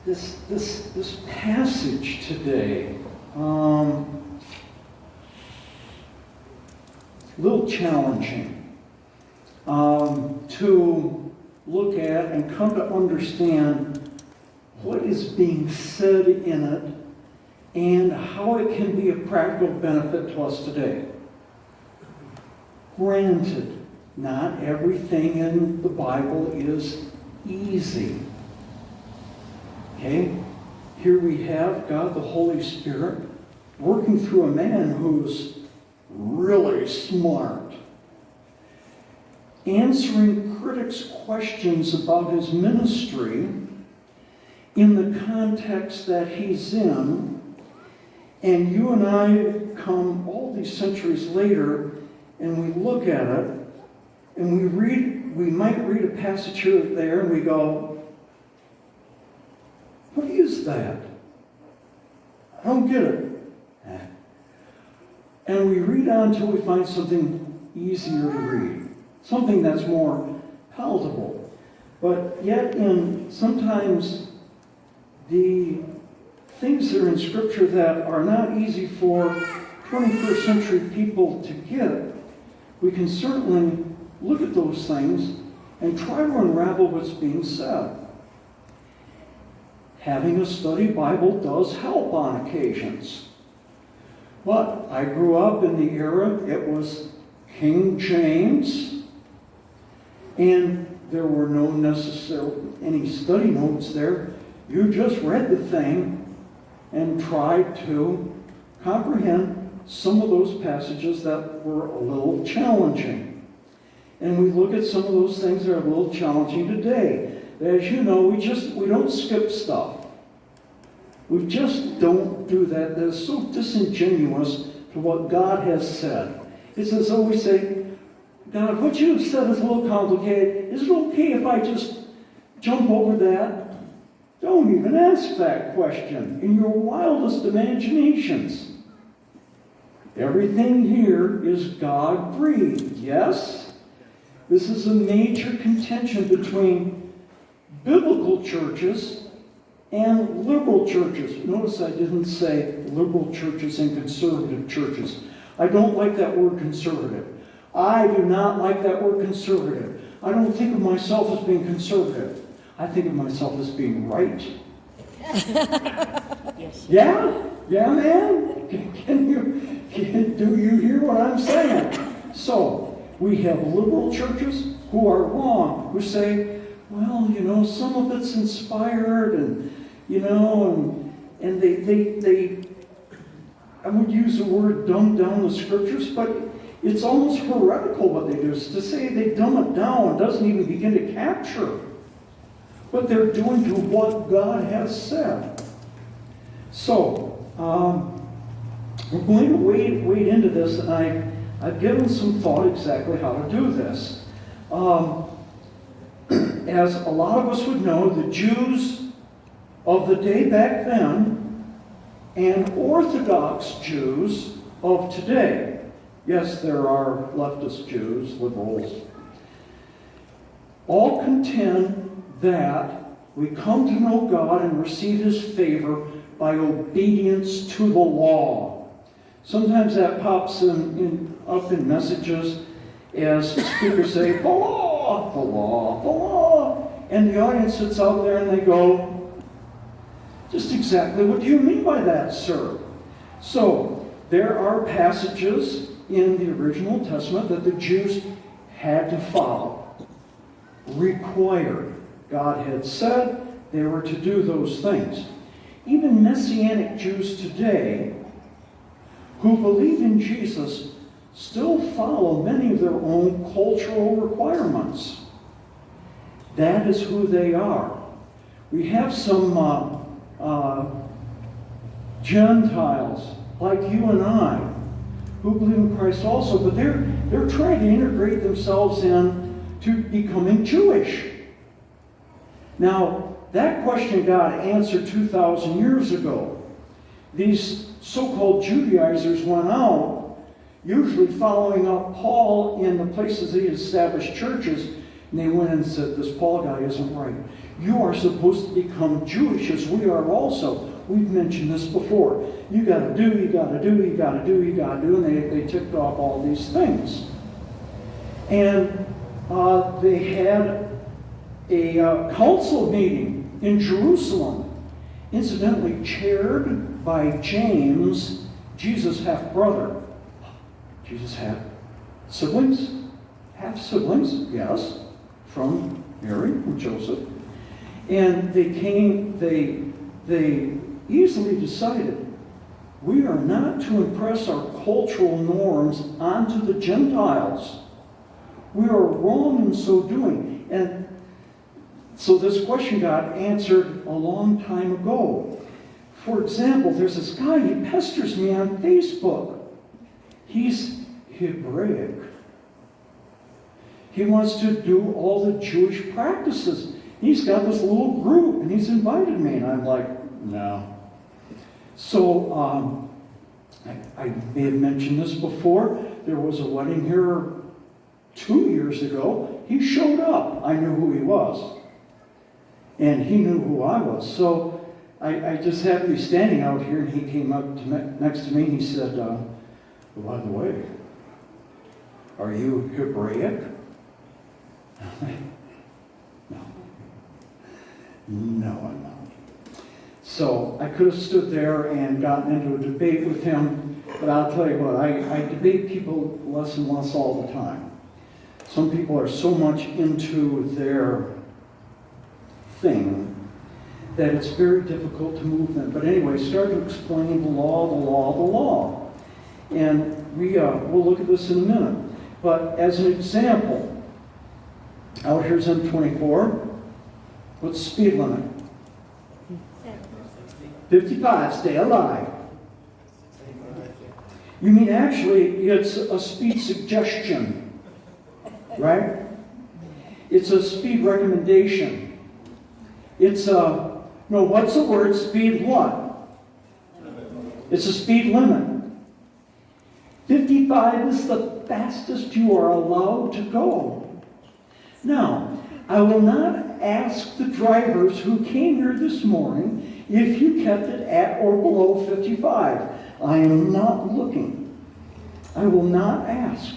this passage today, a little challenging to look at and come to understand what is being said in it and how it can be a practical benefit to us today. Granted, not everything in the Bible is easy. Okay? Here we have God the Holy Spirit working through a man who's really smart, answering critics' questions about his ministry in the context that he's in, and you and I come all these centuries later and we look at it and we might read a passage here or there and we go, what is that? I don't get it. And we read on until we find something easier to read, something that's more palatable. But yet sometimes the things that are in Scripture that are not easy for 21st century people to get, we can certainly look at those things and try to unravel what's being said. Having a study Bible does help on occasions. But I grew up in the era, it was King James, and there were no necessarily any study notes there. You just read the thing and tried to comprehend some of those passages that were a little challenging. And we look at some of those things that are a little challenging today. As you know, we don't skip stuff. We just don't do that. That is so disingenuous to what God has said. It's as though we say, God, what you have said is a little complicated. Is it okay if I just jump over that? Don't even ask that question in your wildest imaginations. Everything here is God-breathed, yes? This is a major contention between biblical churches and liberal churches. Notice I didn't say liberal churches and conservative churches. I don't like that word conservative. I do not like that word conservative. I don't think of myself as being conservative. I think of myself as being right. Yes. Yeah? Yeah, man? Do you hear what I'm saying? So, we have liberal churches who are wrong, who say, well, some of it's inspired and they I would use the word dumb down the Scriptures, but it's almost heretical what they do. To say they dumb it down doesn't even begin to capture what they're doing to what God has said. So, we're going to wade into this, and I've given some thought exactly how to do this. As a lot of us would know, the Jews of the day back then and Orthodox Jews of today, yes, there are leftist Jews, liberals, all contend that we come to know God and receive His favor by obedience to the law. Sometimes that pops up in messages as speakers say, the law, the law, the law. And the audience sits out there and they go, just exactly what do you mean by that, sir? So, there are passages in the original Testament that the Jews had to follow, required. God had said they were to do those things. Even Messianic Jews today who believe in Jesus still follow many of their own cultural requirements. That is who they are. We have some Gentiles like you and I who believe in Christ also, but they're trying to integrate themselves in to becoming Jewish. Now, that question God answered 2,000 years ago. These so-called Judaizers went out, usually following up Paul in the places he established churches, And they went and said, this Paul guy isn't right. You are supposed to become Jewish as we are also. We've mentioned this before. You got to do, you got to do, you got to do, you got to do. And they ticked off all these things. And they had a council meeting in Jerusalem, incidentally chaired by James, Jesus' half-brother. Jesus had siblings, half-siblings, yes, from Mary and Joseph. And they easily decided, we are not to impress our cultural norms onto the Gentiles. We are wrong in so doing. And so this question got answered a long time ago. For example, there's this guy, he pesters me on Facebook. He's Hebraic. He wants to do all the Jewish practices. He's got this little group, and he's invited me, and I'm like, no. So, I may have mentioned this before. There was a wedding here 2 years ago. He showed up. I knew who he was. And he knew who I was. So, I just happened to be standing out here, and he came up next to me, and he said, well, by the way, are you Hebraic? No, I'm not. So I could have stood there and gotten into a debate with him, but I'll tell you what, I debate people less and less all the time. Some people are so much into their thing that it's very difficult to move them. But anyway, start to explain the law. And we'll look at this in a minute. But as an example, out here's M24. What's the speed limit? 55, stay alive. You mean actually it's a speed suggestion, right? It's a speed recommendation. It's a, no, what's the word? Speed what? It's a speed limit. 55 is the fastest you are allowed to go. Now, I will not ask the drivers who came here this morning if you kept it at or below 55. I am not looking. I will not ask.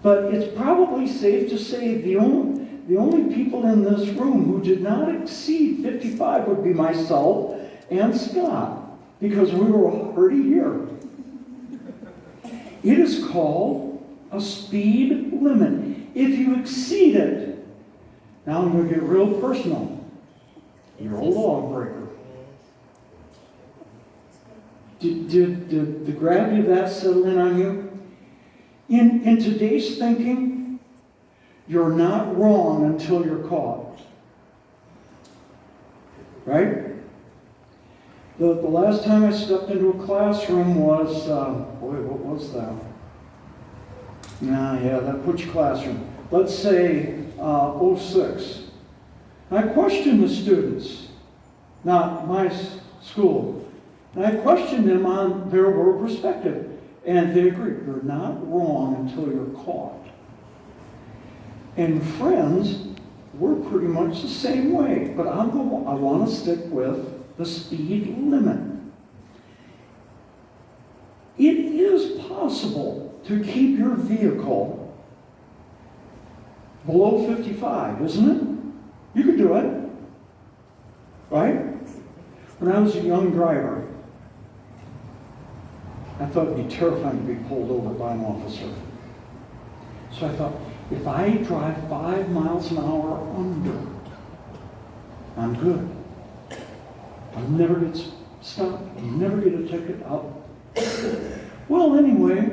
But it's probably safe to say the only people in this room who did not exceed 55 would be myself and Scott, because we were already here. It is called a speed limit. If you exceed it, now I'm going to get real personal. You're a lawbreaker. Did the gravity of that settle in on you? In today's thinking, you're not wrong until you're caught. Right? The last time I stepped into a classroom was, what was that? That Butch classroom. Let's say 06. I questioned the students, not my school, and I questioned them on their world perspective, and they agreed, you're not wrong until you're caught. And friends, we're pretty much the same way, but I want to stick with the speed limit. It is possible to keep your vehicle below 55, isn't it? You could do it, right? When I was a young driver, I thought it'd be terrifying to be pulled over by an officer. So I thought, if I drive 5 miles an hour under, I'm good. I'll never get stopped. I'll never get a ticket. Well, anyway,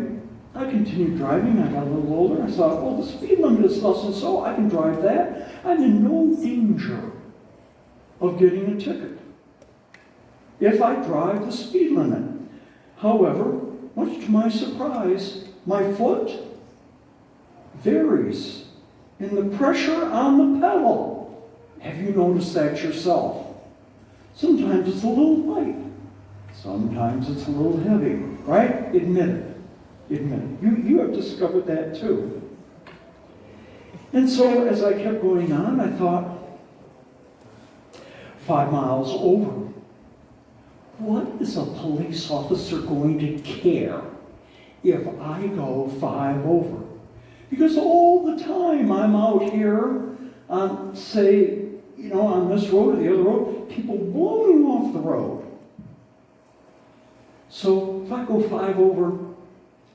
I continued driving. I got a little older. I thought, well, the speed limit is thus and so. I can drive that. I'm in no danger of getting a ticket if I drive the speed limit. However, much to my surprise, my foot varies in the pressure on the pedal. Have you noticed that yourself? Sometimes it's a little light. Sometimes it's a little heavy, right? Admit it. You have discovered that too. And so as I kept going on, I thought, 5 miles over. What is a police officer going to care if I go 5 over? Because all the time I'm out here, say, on this road or the other road, people blowing off the road. So if I go 5 over,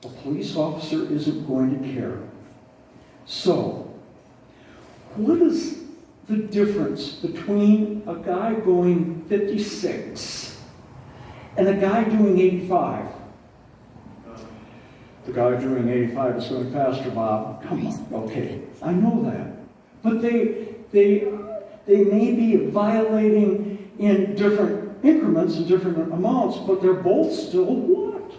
a police officer isn't going to care. So, what is the difference between a guy going 56 and a guy doing 85? The guy doing 85 is going faster, Bob. Come on, okay, I know that. But they may be violating in different increments and different amounts, but they're both still what?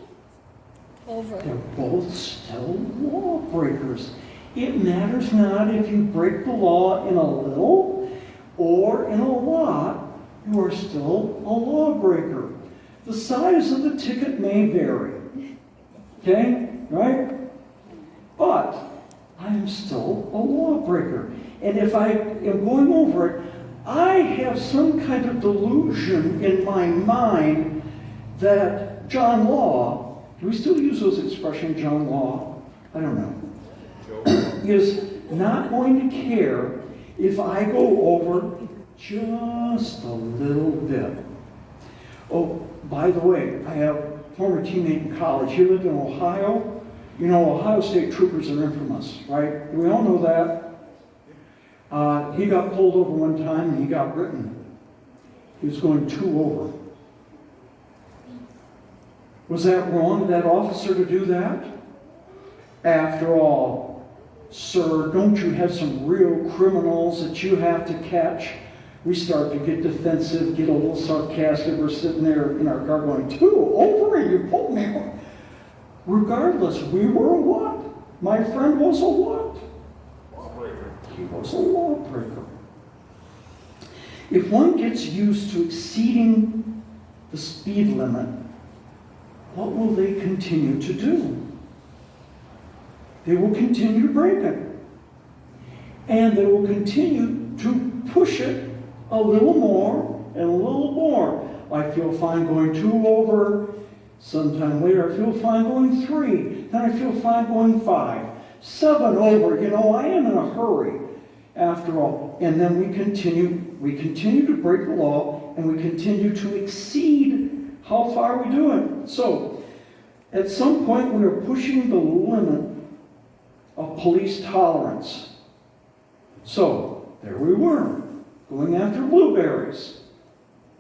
Over. They're both still lawbreakers. It matters not if you break the law in a little or in a lot, you are still a lawbreaker. The size of the ticket may vary. Okay? Right? But I am still a lawbreaker. And if I am going over it, I have some kind of delusion in my mind that John Law, do we still use those expressions, John Law? I don't know. Is not going to care if I go over just a little bit. Oh, by the way, I have a former teammate in college. He lived in Ohio. You know, Ohio State troopers are infamous, right? We all know that. He got pulled over one time and he got written. He was going 2 over. Was that wrong of that officer to do that? After all, sir, don't you have some real criminals that you have to catch? We start to get defensive, get a little sarcastic. We're sitting there in our car going, 2 over and you pulled me over. Regardless, we were a what? My friend was a what? Lawbreaker. He was a lawbreaker. If one gets used to exceeding the speed limit, what will they continue to do? They will continue to break it. And they will continue to push it a little more and a little more. I feel fine going 2 over. Sometime later, I feel fine going 3. Then I feel fine going 5. 7 over. I am in a hurry after all. And then we continue to break the law, and we continue to exceed how far we do it. So, at some point, we are pushing the limit of police tolerance. So, there we were, going after blueberries.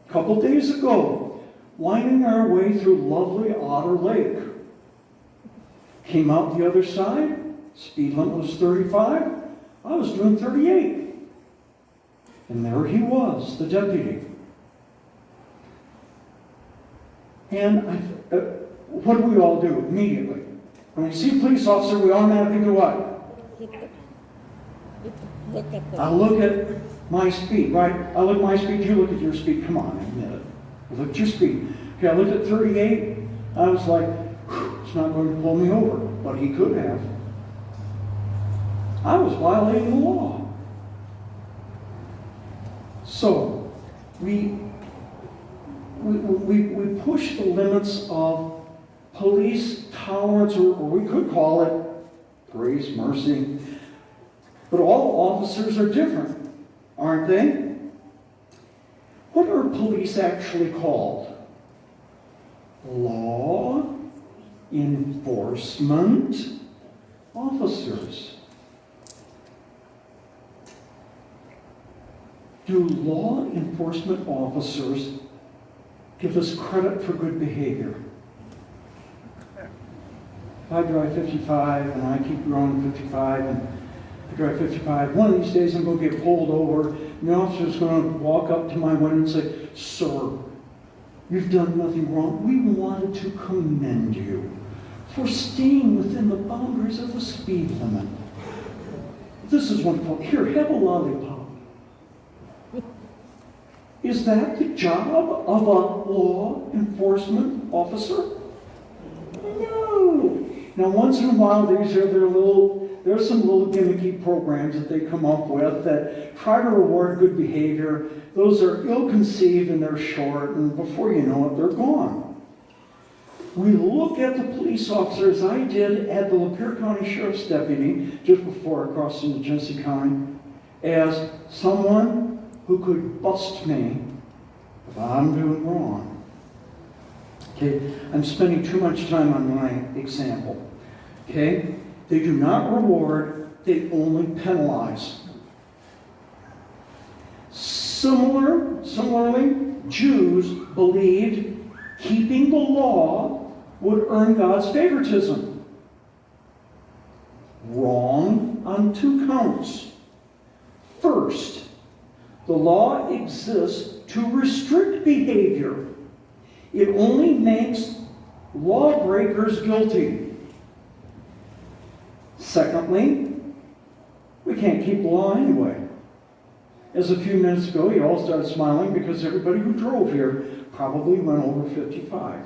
A couple days ago, winding our way through lovely Otter Lake. Came out the other side, speed limit was 35, I was doing 38. And there he was, the deputy. And what do we all do immediately? When we see a police officer, we automatically do what? I look at my speed, right? I look at my speed, you look at your speed. Come on, admit it. I look at your speed. Okay, I looked at 38. I was like, it's not going to pull me over. But he could have. I was violating the law. So, we push the limits of police tolerance, or we could call it grace, mercy. But all officers are different, aren't they? What are police actually called? Law enforcement officers. Do law enforcement officers give us credit for good behavior? If I drive 55 and I keep growing 55 and I drive 55, one of these days I'm going to get pulled over and the officer's going to walk up to my window and say, "Sir, you've done nothing wrong. We wanted to commend you for staying within the boundaries of the speed limit. This is wonderful. Here, have a lollipop." Is that the job of a law enforcement officer? No. Now, once in a while, there's some little gimmicky programs that they come up with that try to reward good behavior. Those are ill-conceived and they're short, and before you know it, they're gone. We look at the police officer, as I did at the Lapeer County Sheriff's Deputy, just before I crossed into Genesee County, as someone who could bust me if I'm doing wrong. Okay, I'm spending too much time on my example. Okay, they do not reward, they only penalize. Similarly, Jews believed keeping the law would earn God's favoritism. Wrong on 2 counts. First, the law exists to restrict behavior. It only makes lawbreakers guilty. Secondly, we can't keep the law anyway. As a few minutes ago, you all started smiling because everybody who drove here probably went over 55.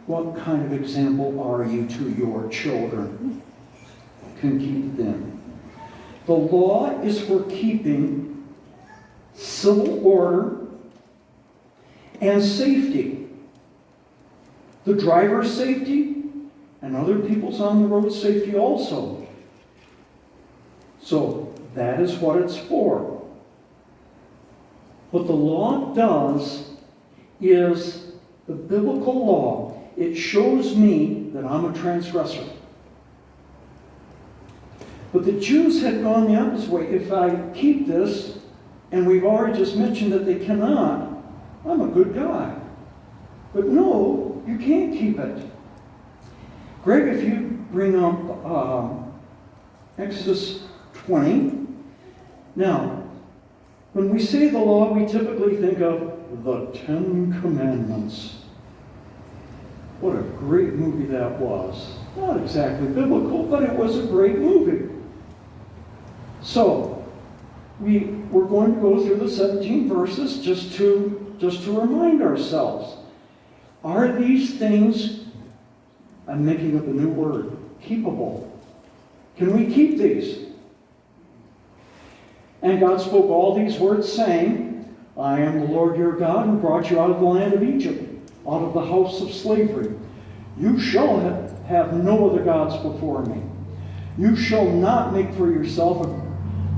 What kind of example are you to your children? Can keep them. The law is for keeping civil order and safety. The driver's safety and other people's on the road safety also. So that is what it's for. What the law does is the biblical law. It shows me that I'm a transgressor. But the Jews had gone the opposite way. If I keep this, and we've already just mentioned that they cannot, I'm a good guy. But no, you can't keep it. Greg, if you bring up Exodus 20. Now, when we say the law, we typically think of the 10 Commandments. What a great movie that was. Not exactly biblical, but it was a great movie. So, we're going to go through the 17 verses just to remind ourselves. Are these things, I'm making up a new word, keepable? Can we keep these? And God spoke all these words, saying, I am the Lord your God who brought you out of the land of Egypt, out of the house of slavery. You shall have no other gods before me. You shall not make for yourself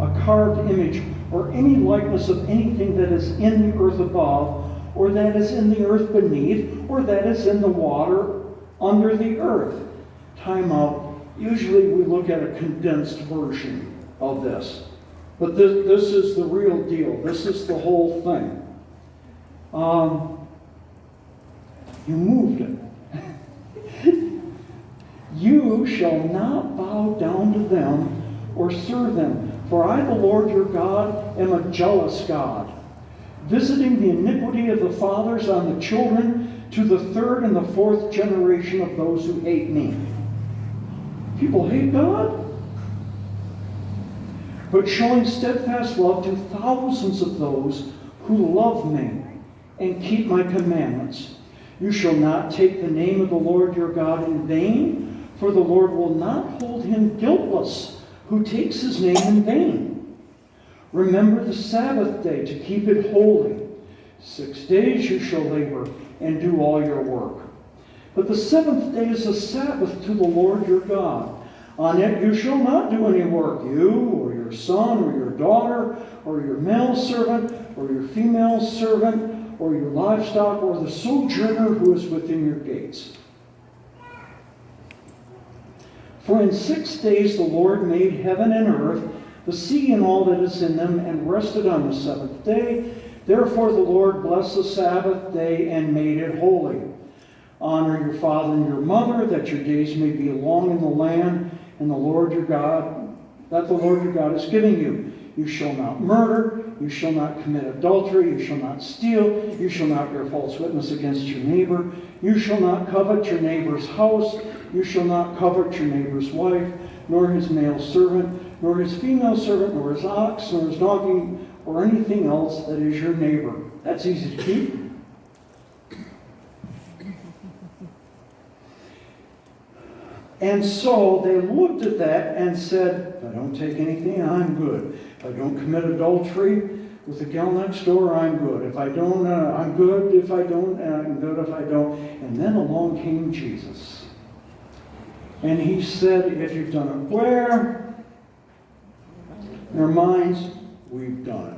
a carved image or any likeness of anything that is in the earth above, or that is in the earth beneath, or that is in the water under the earth. Time out. Usually we look at a condensed version of this. But this is the real deal. This is the whole thing. You moved it. You shall not bow down to them or serve them. For I, the Lord your God, am a jealous God, visiting the iniquity of the fathers on the children to the 3rd and the 4th generation of those who hate me. People hate God? But showing steadfast love to thousands of those who love me and keep my commandments. You shall not take the name of the Lord your God in vain, for the Lord will not hold him guiltless who takes his name in vain. Remember the Sabbath day to keep it holy. 6 days you shall labor and do all your work. But the 7th day is a Sabbath to the Lord your God. On it you shall not do any work, you or your son or your daughter or your male servant or your female servant or your livestock or the sojourner who is within your gates. For in 6 days the Lord made heaven and earth, the sea and all that is in them, and rested on the 7th day. Therefore the Lord blessed the Sabbath day and made it holy. Honor your father and your mother, that your days may be long in the land, and the Lord your God is giving you. You shall not murder, you shall not commit adultery, you shall not steal, you shall not bear false witness against your neighbor, you shall not covet your neighbor's house, you shall not covet your neighbor's wife, nor his male servant, nor his female servant, nor his ox, nor his donkey, or anything else that is your neighbor. That's easy to keep. And so they looked at that and said, if I don't take anything, I'm good. If I don't commit adultery with the gal next door, I'm good. If I don't, I'm good. If I don't, I'm good if I don't. And then along came Jesus. And he said, if you've done it where? In their minds, we've done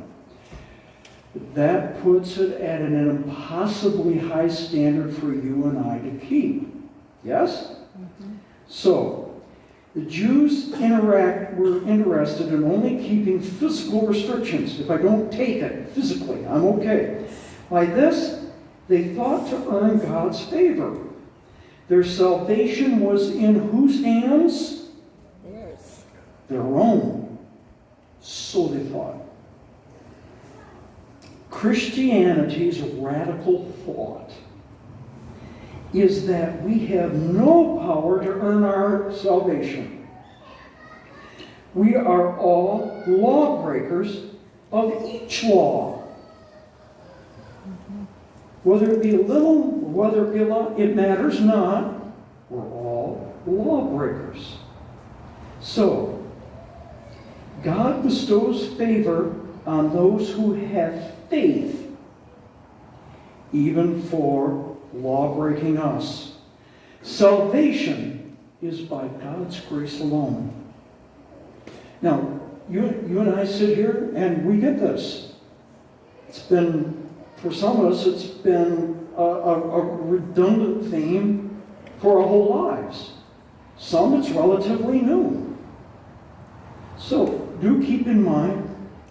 it. That puts it at an impossibly high standard for you and I to keep. Yes? Mm-hmm. So, the Jews were interested in only keeping physical restrictions. If I don't take it physically, I'm okay. By this, they thought to earn God's favor. Their salvation was in whose hands? Theirs. Their own. So they thought. Christianity's radical thought is that we have no power to earn our salvation. We are all lawbreakers of each law. Whether it be little, whether it be a lot, it matters not. We're all lawbreakers. So, God bestows favor on those who have faith, even for law-breaking us. Salvation is by God's grace alone. Now, you and I sit here and we get this. It's been, for some of us, it's been a redundant theme for our whole lives. Some, it's relatively new. So, do keep in mind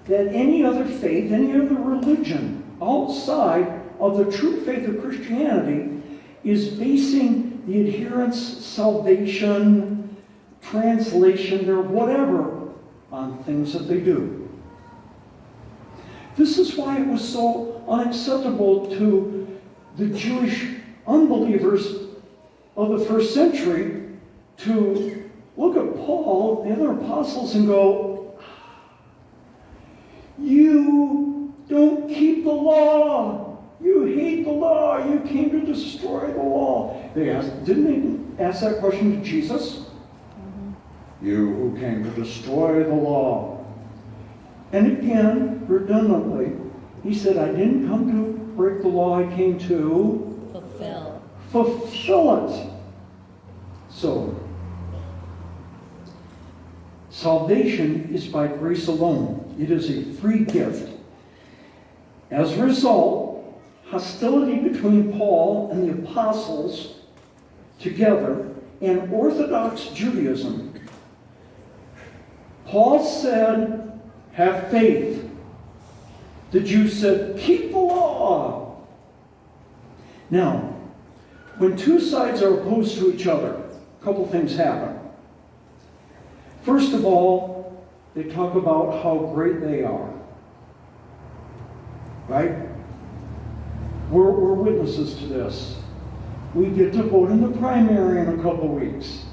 that any other faith, any other religion outside of the true faith of Christianity is basing the adherence, salvation, translation, or whatever on things that they do. This is why it was so unacceptable to the Jewish unbelievers of the first century to look at Paul and the other apostles and go, you don't keep the law. You hate the law. You came to destroy the law. Didn't they ask that question to Jesus? Mm-hmm. You who came to destroy the law. And again, redundantly, he said, I didn't come to break the law. I came to fulfill it. So, salvation is by grace alone. It is a free gift. As a result, hostility between Paul and the apostles together and Orthodox Judaism. Paul said, have faith. The Jews said, keep the law. Now, when two sides are opposed to each other, a couple things happen. First of all, they talk about how great they are. Right? We're witnesses to this. We get to vote in the primary in a couple weeks.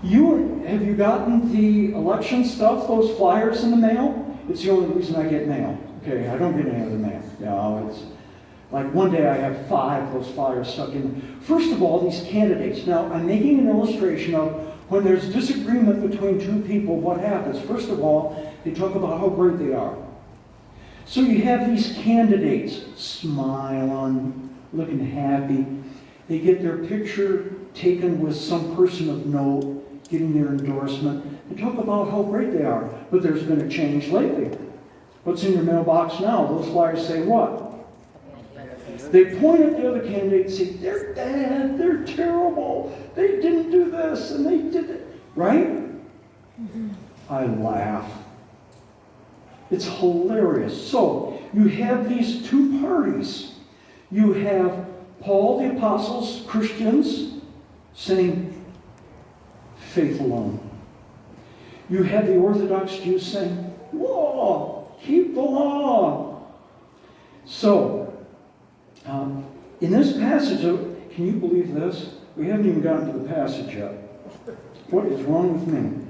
Have you gotten the election stuff, those flyers in the mail? It's the only reason I get mail. Okay, I don't get any other mail. No, it's like one day I have 5 of those flyers stuck in. First of all, these candidates. Now, I'm making an illustration of when there's disagreement between two people, what happens? First of all, they talk about how great they are. So you have these candidates smiling, looking happy. They get their picture taken with some person of note, getting their endorsement. They talk about how great they are. But there's been a change lately. What's in your mailbox now? Those flyers say what? They point at the other candidate and say, they're bad, they're terrible, they didn't do this, and they did it. Right? Mm-hmm. I laugh. It's hilarious. So, you have these two parties. You have Paul, the apostles, Christians, saying, faith alone. You have the Orthodox Jews saying, law, keep the law. So, in this passage, can you believe this? We haven't even gotten to the passage yet. What is wrong with me?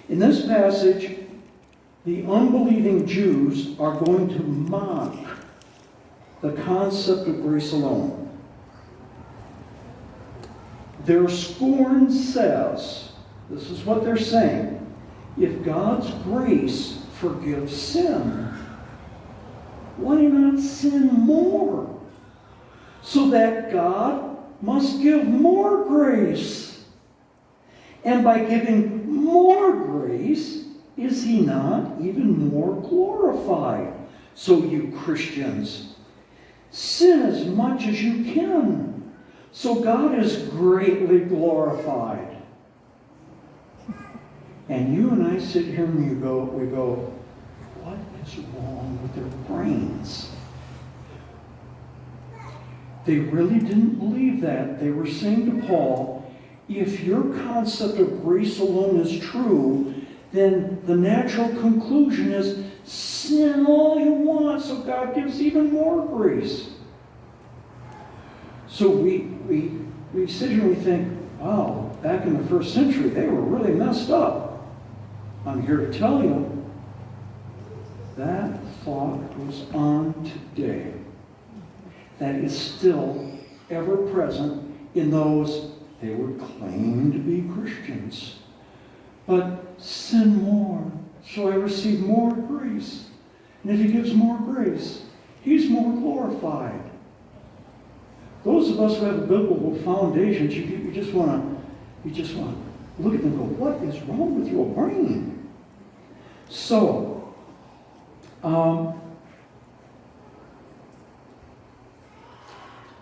In this passage, the unbelieving Jews are going to mock the concept of grace alone. Their scorn says, this is what they're saying, if God's grace forgives sin, why not sin more? So that God must give more grace. And by giving more grace, is he not even more glorified? So you Christians, sin as much as you can, so God is greatly glorified. And you and I sit here and we go, what is wrong with their brains? They really didn't believe that. They were saying to Paul, if your concept of grace alone is true, then the natural conclusion is sin all you want, so God gives even more grace. So we sit here and we think, wow, back in the first century, they were really messed up. I'm here to tell you, that thought goes on today. That is still ever present in those they would claim to be Christians. But sin more, so I receive more grace. And if he gives more grace, he's more glorified. Those of us who have biblical foundations, you just want to look at them and go, what is wrong with your brain? So,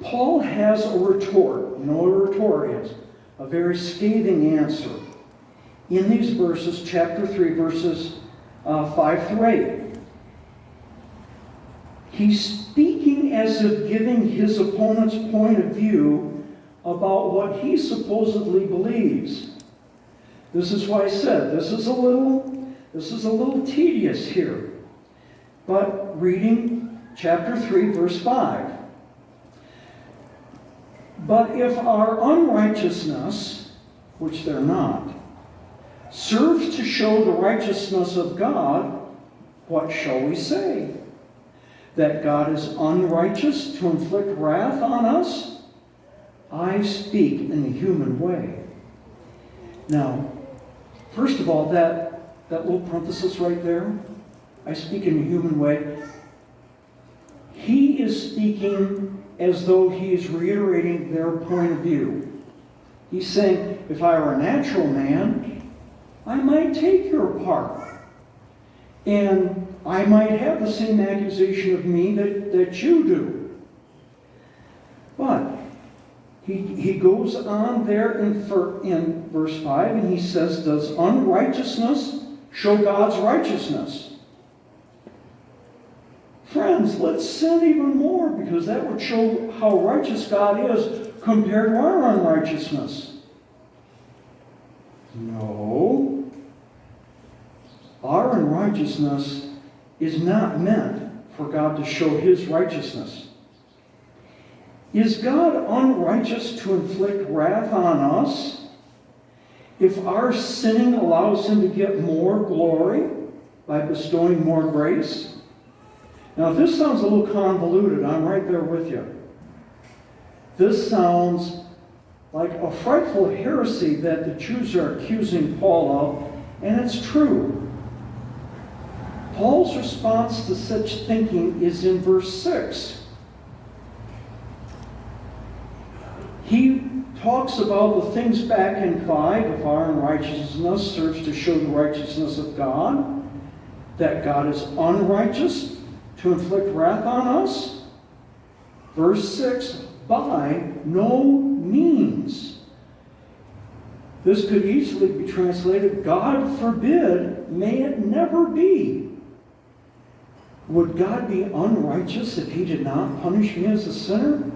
Paul has a retort. You know what a retort is? A very scathing answer. In these verses, chapter 3, verses 5 through 8. He's speaking as if giving his opponent's point of view about what he supposedly believes. This is why I said this is a little tedious here. But reading chapter 3, verse 5. But if our unrighteousness, which they're not, serves to show the righteousness of God, what shall we say? That God is unrighteous to inflict wrath on us? I speak in the human way. Now, first of all, that little parenthesis right there, I speak in a human way. He is speaking as though he is reiterating their point of view. He's saying, if I were a natural man, I might take your part. And I might have the same accusation of me that you do. But he goes on there in verse 5 and he says, does unrighteousness show God's righteousness? Friends, let's sin even more, because that would show how righteous God is compared to our unrighteousness. No. Our unrighteousness is not meant for God to show his righteousness. Is God unrighteous to inflict wrath on us if our sinning allows him to get more glory by bestowing more grace? Now, if this sounds a little convoluted, I'm right there with you. This sounds like a frightful heresy that the Jews are accusing Paul of, and it's true. Paul's response to such thinking is in verse 6. He talks about the things back in 5, if our unrighteousness serves to show the righteousness of God, that God is unrighteous to inflict wrath on us. Verse 6, by no means. This could easily be translated, God forbid, may it never be. Would God be unrighteous if he did not punish me as a sinner?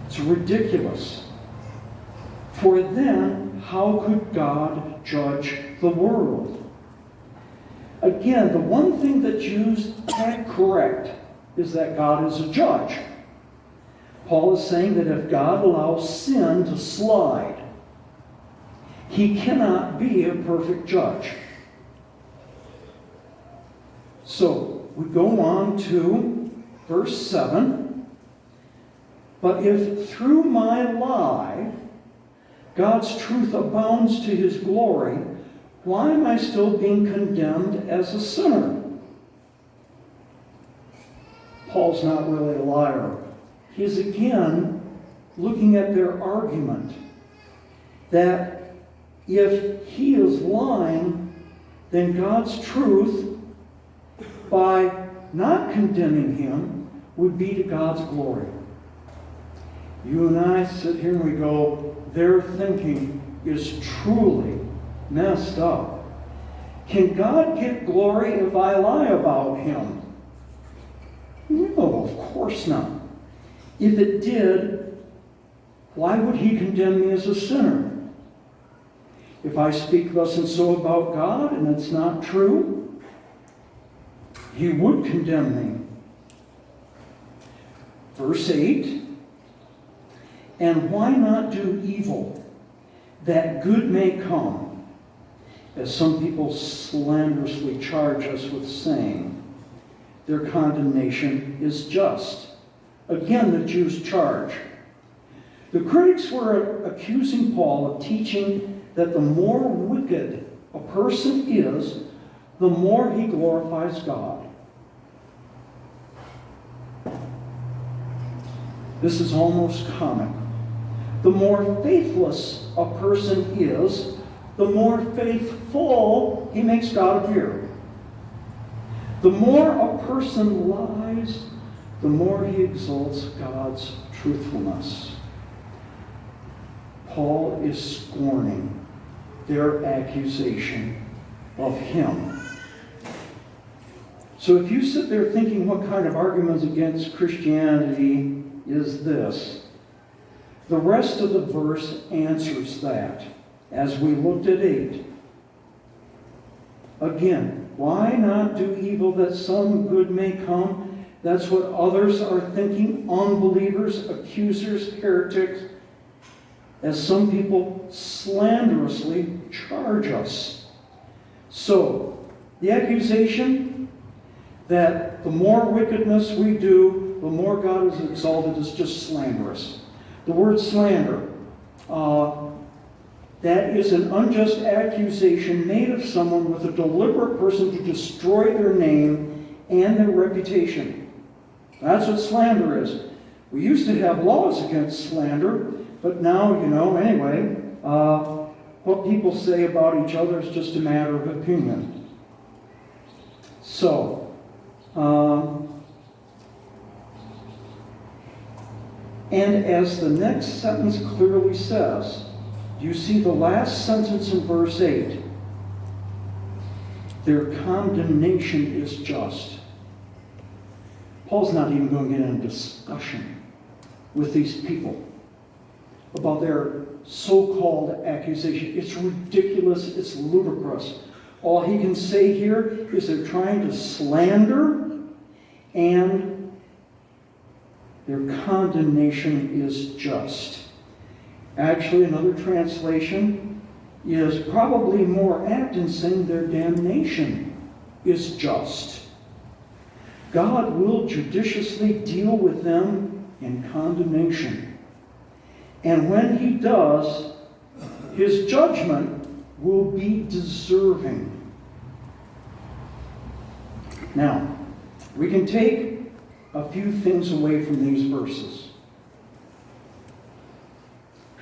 It's ridiculous. For then, how could God judge the world? Again, the one thing that Jews can't correct is that God is a judge. Paul is saying that if God allows sin to slide, he cannot be a perfect judge. So, we go on to verse 7. But if through my lie God's truth abounds to his glory, why am I still being condemned as a sinner? Paul's not really a liar. He's again looking at their argument that if he is lying, then God's truth, by not condemning him, would be to God's glory. You and I sit here and we go, their thinking is truly messed up. Can God get glory if I lie about him? No, of course not. If it did, why would he condemn me as a sinner? If I speak thus and so about God and it's not true, he would condemn me. Verse 8, and why not do evil, that good may come, as some people slanderously charge us with saying. Their condemnation is just. Again, the Jews' charge. The critics were accusing Paul of teaching that the more wicked a person is, the more he glorifies God. This is almost comic. The more faithless a person is, the more faithful he makes God appear. The more a person lies, the more he exalts God's truthfulness. Paul is scorning their accusation of him. So if you sit there thinking what kind of arguments against Christianity is this, the rest of the verse answers that, as we looked at 8. Again, why not do evil that some good may come? That's what others are thinking, unbelievers, accusers, heretics, as some people slanderously charge us. So, the accusation that the more wickedness we do, the more God is exalted is just slanderous. The word slander, that is an unjust accusation made of someone with a deliberate person to destroy their name and their reputation. That's what slander is. We used to have laws against slander, but now, anyway, what people say about each other is just a matter of opinion. So, and as the next sentence clearly says, you see the last sentence in verse 8. Their condemnation is just. Paul's not even going to get into discussion with these people about their so-called accusation. It's ridiculous. It's ludicrous. All he can say here is they're trying to slander, and their condemnation is just. Actually, another translation is probably more apt in saying their damnation is just. God will judiciously deal with them in condemnation. And when he does, his judgment will be deserving. Now, we can take a few things away from these verses.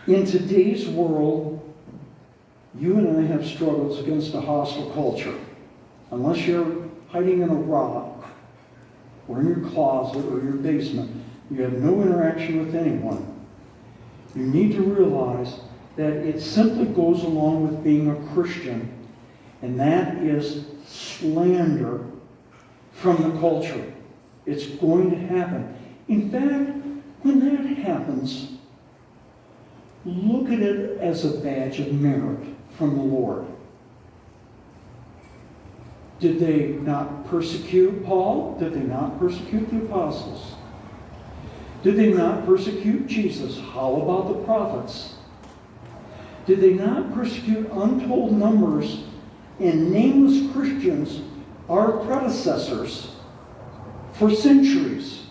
In today's world, you and I have struggles against a hostile culture. Unless you're hiding in a rock, or in your closet, or your basement, you have no interaction with anyone. You need to realize that it simply goes along with being a Christian, and that is slander from the culture. It's going to happen. In fact, when that happens, look at it as a badge of merit from the Lord. Did they not persecute Paul? Did they not persecute the apostles? Did they not persecute Jesus? How about the prophets? Did they not persecute untold numbers and nameless Christians, our predecessors, for centuries?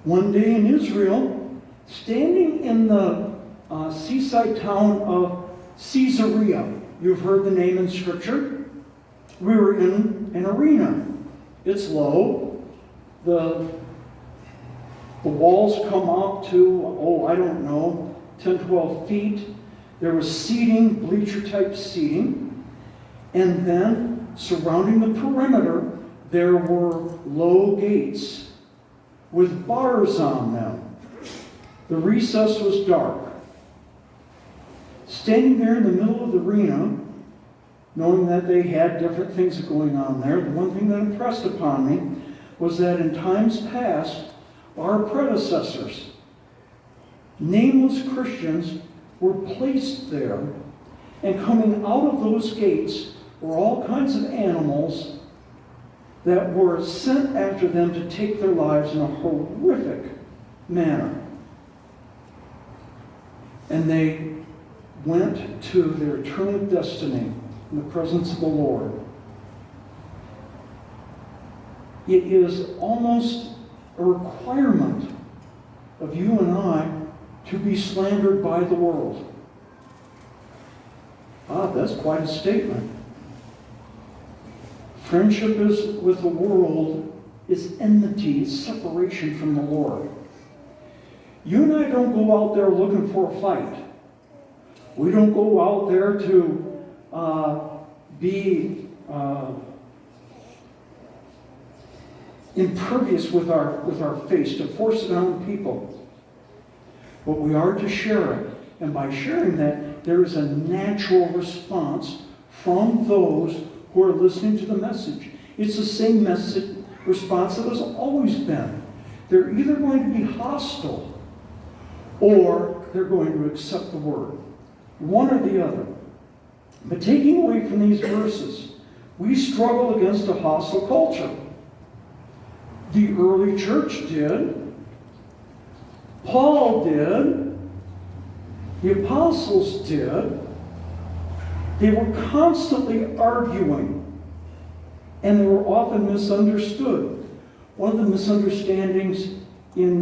One day in Israel, standing in the seaside town of Caesarea, you've heard the name in Scripture. We were in an arena. It's low. The walls come out to, I don't know, 10, 12 feet. There was seating, bleacher-type seating. And then, surrounding the perimeter, there were low gates with bars on them. The recess was dark. Standing there in the middle of the arena, knowing that they had different things going on there, the one thing that impressed upon me was that in times past, our predecessors, nameless Christians, were placed there, and coming out of those gates were all kinds of animals that were sent after them to take their lives in a horrific manner. And they went to their eternal destiny in the presence of the Lord. It is almost a requirement of you and I to be slandered by the world. That's quite a statement. Friendship with the world is enmity, it's separation from the Lord. You and I don't go out there looking for a fight. We don't go out there to be impervious with our face, to force it on people. But we are to share it. And by sharing that, there is a natural response from those who are listening to the message. It's the same message response that has always been. They're either going to be hostile or they're going to accept the word. One or the other. But taking away from these verses, we struggle against a hostile culture. The early church did. Paul did. The apostles did. They were constantly arguing, and they were often misunderstood. One of the misunderstandings in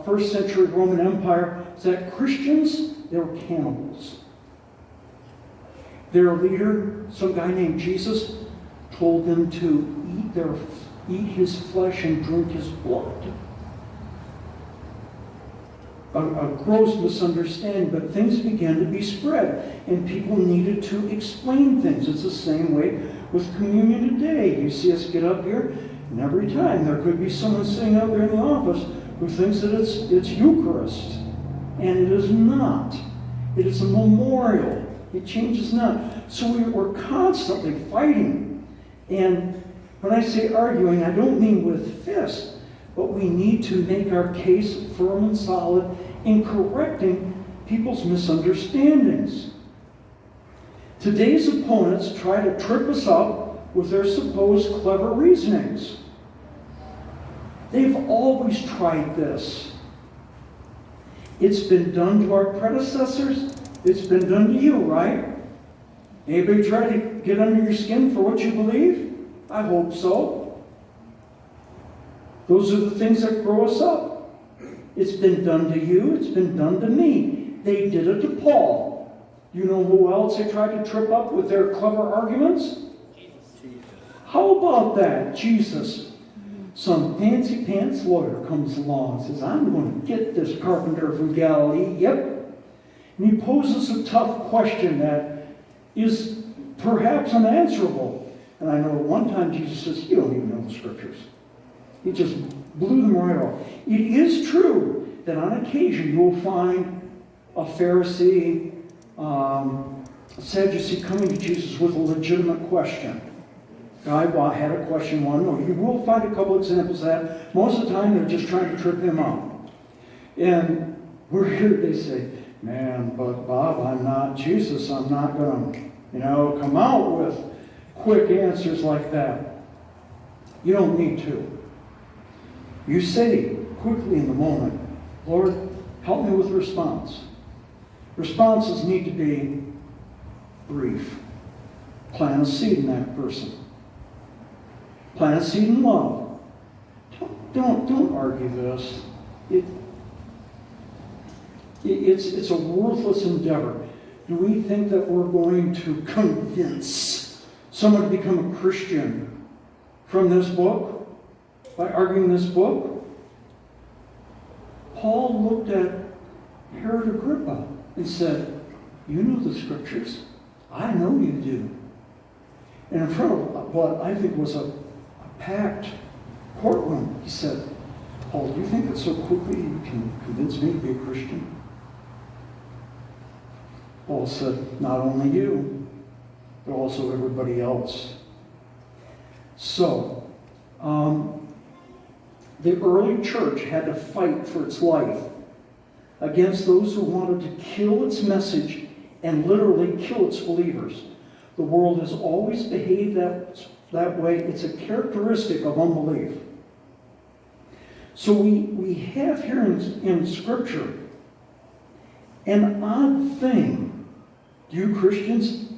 first century Roman Empire is that Christians, they were cannibals. Their leader, some guy named Jesus, told them to eat his flesh and drink his blood. A gross misunderstanding, but things began to be spread, and people needed to explain things. It's the same way with communion today. You see us get up here, and every time there could be someone sitting out there in the office who thinks that it's Eucharist, and it is not. It is a memorial. It changes not. So we're constantly fighting. And when I say arguing, I don't mean with fists, but we need to make our case firm and solid in correcting people's misunderstandings. Today's opponents try to trip us up with their supposed clever reasonings. They've always tried this. It's been done to our predecessors. It's been done to you, right? Anybody try to get under your skin for what you believe? I hope so. Those are the things that grow us up. It's been done to you. It's been done to me. They did it to Paul. You know who else they tried to trip up with their clever arguments? Jesus. How about that? Jesus. Some fancy pants lawyer comes along and says, I'm going to get this carpenter from Galilee. Yep. And he poses a tough question that is perhaps unanswerable. And I know at one time Jesus says, you don't even know the Scriptures. He just blew them right off. It is true that on occasion you will find a Pharisee, a Sadducee coming to Jesus with a legitimate question. Guy had a question one, or you will find a couple examples of that. Most of the time they're just trying to trip him up. And we're here, they say, man, but Bob, I'm not Jesus. I'm not going to, come out with quick answers like that. You don't need to. You say quickly in the moment, Lord, help me with the response. Responses need to be brief. Plant a seed in that person. Plant a seed in love. Don't argue this. it, it's a worthless endeavor. Do we think that we're going to convince someone to become a Christian from this book? By arguing this book? Paul looked at Herod Agrippa and said, you know the scriptures. I know you do. And in front of what I think was a packed courtroom, he said, Paul, do you think that so quickly you can convince me to be a Christian? Paul said, not only you, but also everybody else. So, the early church had to fight for its life against those who wanted to kill its message and literally kill its believers. The world has always behaved that way. It's a characteristic of unbelief. So we have here in Scripture an odd thing. You Christians,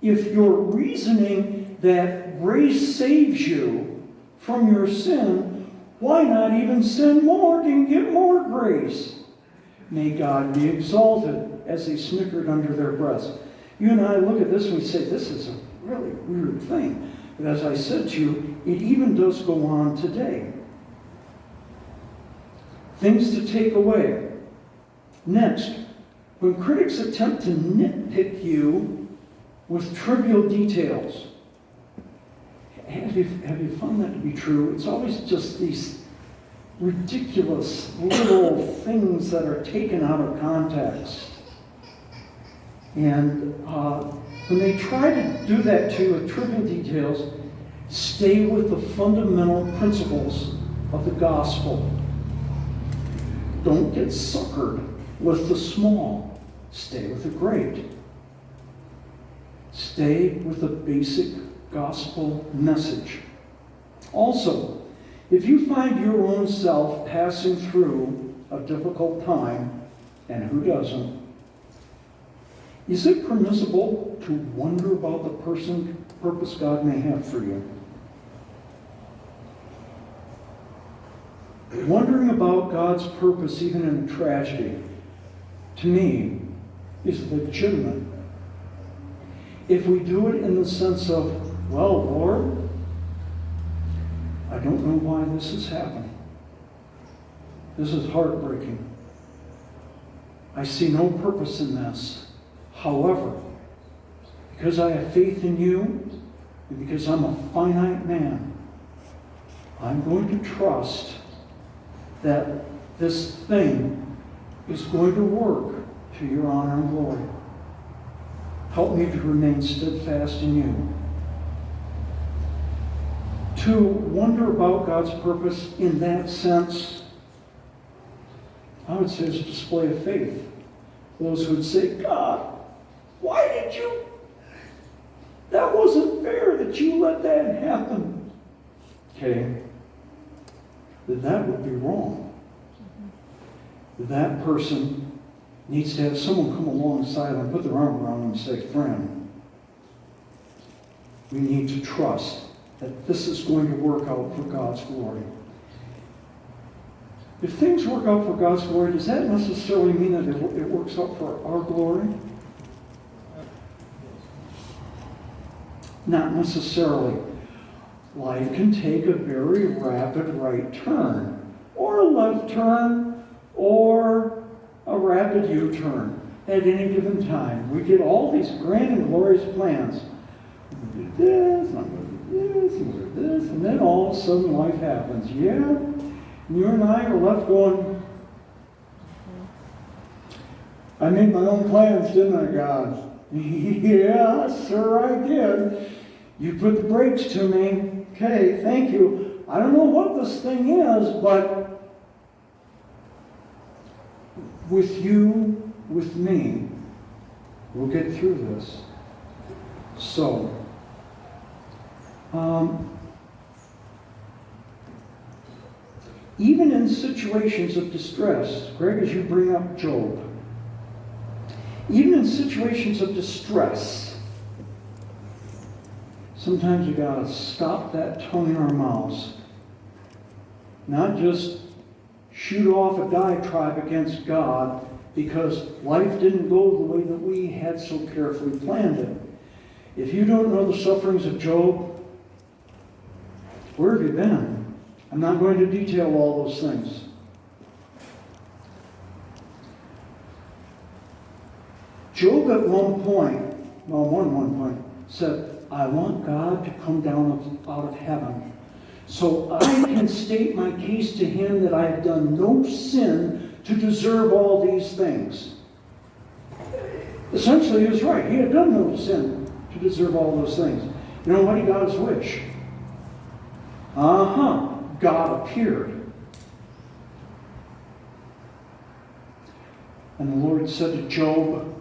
if you're reasoning that grace saves you from your sin, why not even sin more and get more grace? May God be exalted, as they snickered under their breaths. You and I look at this and we say, this is a really weird thing. But as I said to you, it even does go on today. Things to take away. Next, when critics attempt to nitpick you with trivial details, have you found that to be true? It's always just these ridiculous little things that are taken out of context. And when they try to do that to you with trivial details, stay with the fundamental principles of the gospel. Don't get suckered with the small. Stay with the great. Stay with the basic gospel message. Also, if you find your own self passing through a difficult time, and who doesn't, is it permissible to wonder about the purpose God may have for you? Wondering about God's purpose, even in tragedy, to me, is legitimate. If we do it in the sense of, well, Lord, I don't know why this is happening. This is heartbreaking. I see no purpose in this. However, because I have faith in you, and because I'm a finite man, I'm going to trust that this thing is going to work to your honor and glory. Help me to remain steadfast in you. To wonder about God's purpose in that sense, I would say, is a display of faith. Those who would say, God, why did you? That wasn't fair that you let that happen. Okay. That would be wrong. That person needs to have someone come alongside and put their arm around them and say, friend, we need to trust that this is going to work out for God's glory. If things work out for God's glory, does that necessarily mean that it works out for our glory? Not necessarily. Life can take a very rapid right turn, or a left turn, or a rapid U-turn at any given time. We get all these grand and glorious plans. I'm going to do this, I'm going to do this, I'm going to do this, and then all of a sudden life happens. Yeah, and you and I are left going, I made my own plans, didn't I, God? Yeah, sir, I did. You put the brakes to me. Okay, thank you. I don't know what this thing is, but with you, with me, we'll get through this. So, even in situations of distress, Greg, as you bring up Job, even in situations of distress, sometimes you gotta stop that tongue in our mouths. Not just shoot off a diatribe against God because life didn't go the way that we had so carefully planned it. If you don't know the sufferings of Job, where have you been? I'm not going to detail all those things. Job at one point, said, I want God to come down out of heaven so I can state my case to him that I have done no sin to deserve all these things. Essentially, he was right. He had done no sin to deserve all those things. You know what? He got his wish. God appeared. And the Lord said to Job,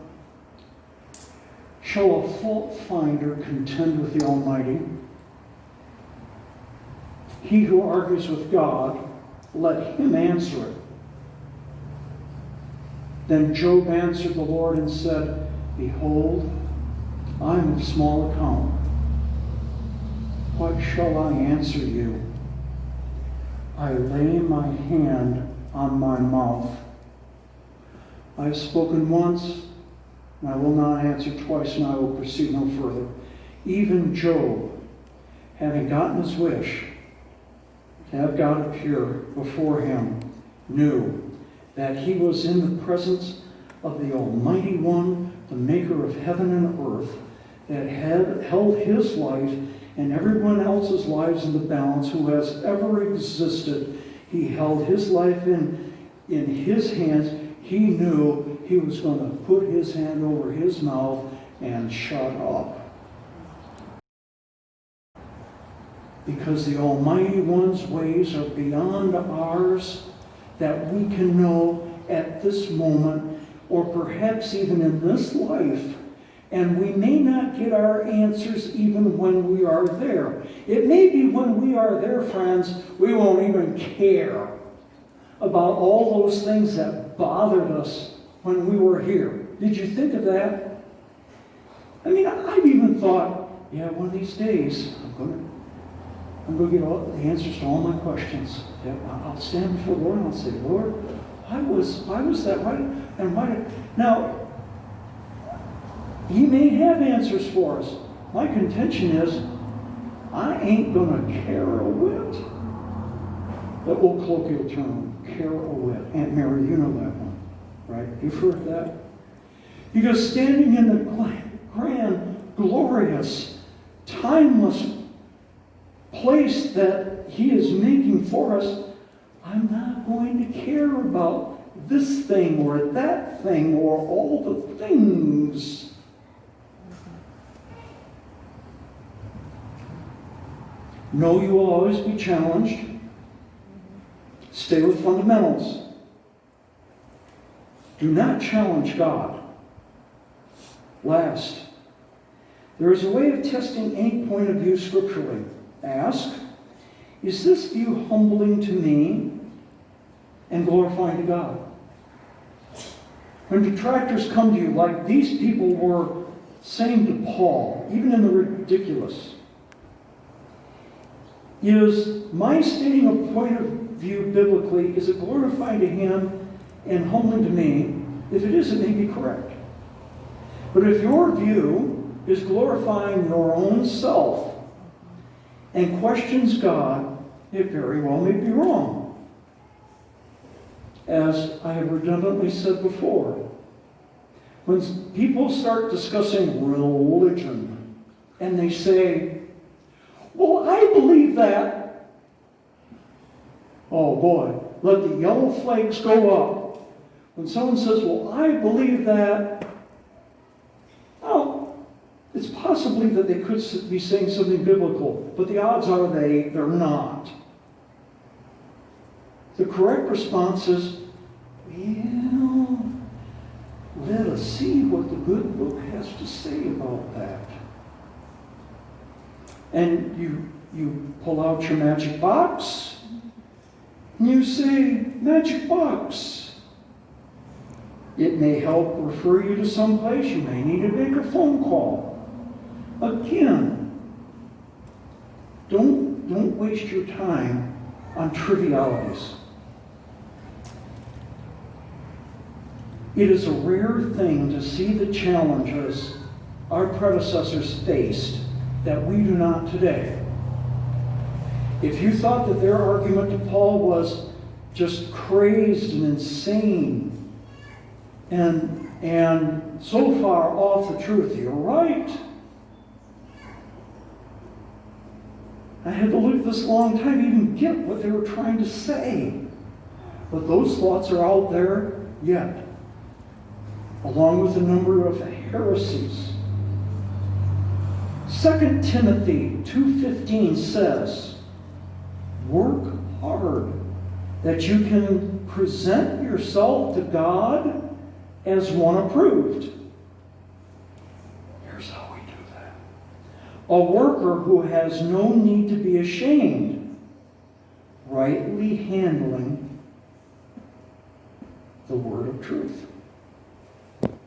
shall a fault finder contend with the Almighty? He who argues with God, let him answer it. Then Job answered the Lord and said, behold, I am of small account. What shall I answer you? I lay my hand on my mouth. I have spoken once, and I will not answer twice, and I will proceed no further. Even Job, having gotten his wish, to have God appear before him, knew that he was in the presence of the Almighty One, the maker of heaven and earth, that had held his life and everyone else's lives in the balance who has ever existed. He held his life in his hands. He knew he was going to put his hand over his mouth and shut up. Because the Almighty One's ways are beyond ours, that we can know at this moment, or perhaps even in this life. And we may not get our answers even when we are there. It may be when we are there, friends, we won't even care about all those things that bothered us when we were here. Did you think of that? I mean, I've even thought, yeah, one of these days, I'm going to get all the answers to all my questions. Yeah, I'll stand before the Lord and I'll say, Lord, why was that right? And why did... Now, He may have answers for us. My contention is, I ain't going to care a whit. The old colloquial term, care a whit. Aunt Mary, you know that one, right? You've heard that? Because standing in the grand, glorious, timeless place that He is making for us, I'm not going to care about this thing or that thing or all the things. No, you will always be challenged. Stay with fundamentals. Do not challenge God. Last, there is a way of testing any point of view scripturally. Ask, is this view humbling to me and glorifying to God? When detractors come to you, like these people were saying to Paul, even in the ridiculous, is my stating a point of view biblically, is it glorifying to Him and humbling to me? If it is, it may be correct. But if your view is glorifying your own self and questions God, it very well may be wrong. As I have redundantly said before, when people start discussing religion and they say, well, I believe that. Oh boy, let the yellow flags go up. When someone says, well, I believe that, well, it's possibly that they could be saying something biblical, but the odds are they're not. The correct response is, well, let us see what the good book has to say about that. And you pull out your magic box, and you say, magic box. It may help refer you to someplace. You may need to make a phone call. Again, don't waste your time on trivialities. It is a rare thing to see the challenges our predecessors faced that we do not today. If you thought that their argument to Paul was just crazed and insane and so far off the truth, you're right. I had to live this long time to even get what they were trying to say. But those thoughts are out there yet, along with a number of heresies. 2 Timothy 2:15 says, work hard that you can present yourself to God as one approved. Here's how we do that. A worker who has no need to be ashamed, rightly handling the word of truth.